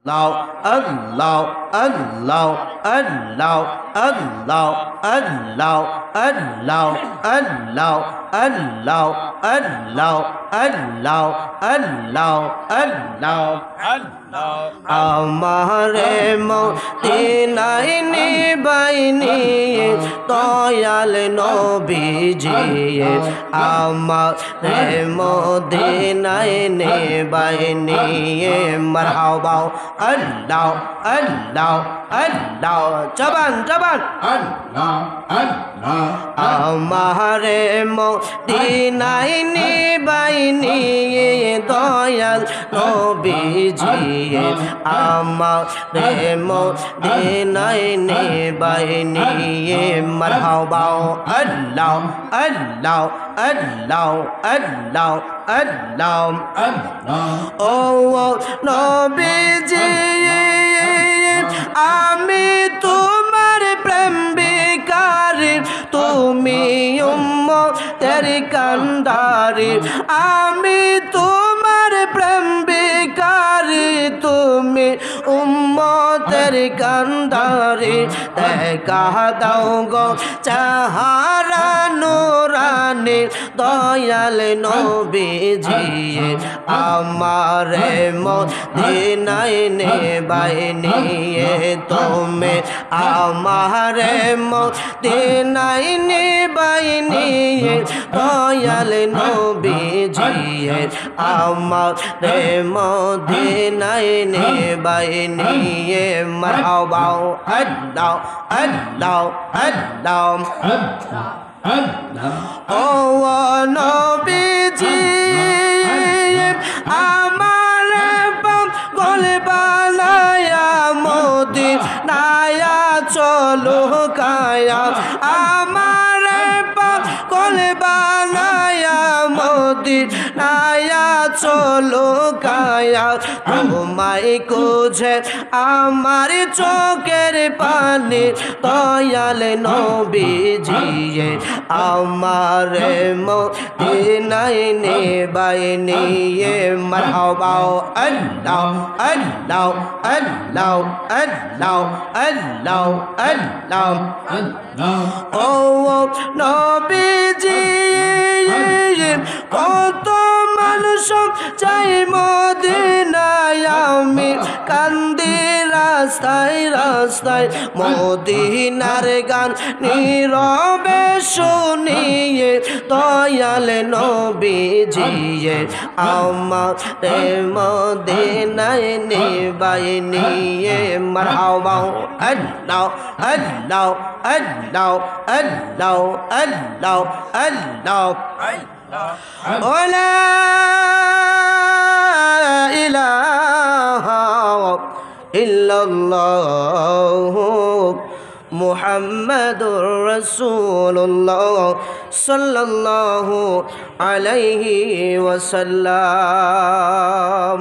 আল্লাহ আল্লাহ আল্লাহ আল্লাহ আল্লাহ আল্লাহ আল্লাহ আল্লাহ আল্লাহ আল্লাহ আল্লাহ আল্লাহ আমারে মদিনায় নিবাইনি দয়াল নবীজি আমারে মদিনায় নিবাইনি মারহাবা আল্লাহ আল্লাহ আল্লাহ জবান জবান আল্লাহ আল্লাহ আমারে মদিনায় নিবাইনি দয়াল নবীজি আমারে মদিনায় নিবাইনি মারহাবা আল্লাহ আল্লাহ আল্লাহ আল্লাহ আল্লাহ ও নবীজি আমি তোমার প্রেম বিকারি তুমি উম্মতের কান্ডারি আমি তোমার প্রেম বিকারি তুমি উম্মতের কান্ডারি দেখা দাও গো চাহারা নুরানি দয়াল নবীজি আমারে মদিনায় নিবাইনি তুমি আমারে মদিনায় নিবাইনি দয়াল নবীজি আমারে মদিনায় নিবাইনি মারহাবা আল্লাহ আল্লাহ আল্লাহ ও নবীজি আমার পাগল বানায়া মদিনায় চলো কায়া আমার পাগল বানায়া মদিনায় চলো কায়া তোমায় খুঁজে আমার চোখের পানি দয়াল নবীজি আমার মদিনায় নিবাইনি মারহাবা আল্লাহ আল্লাহ আল্লাহ আল্লাহ আল্লাহ আল্লাহ ও নবীজি কত মানুষ চাই মদিনায় আমি কান্দি রাস্তায় রাস্তায় মদিনার গান নীরবে শুনিয়ে দয়াল নবীজি আমারে মদিনায় নিবাইনি মারহাবা আল্লাহ আল্লাহ আল্লাহ আল্লাহ আল্লাহ আল্লাহ ওলা ইলাহা ইল্লাল্লাহ মুহাম্মাদুর রাসূলুল্লাহ সাল্লাল্লাহু আলাইহি ওয়াসাল্লাম।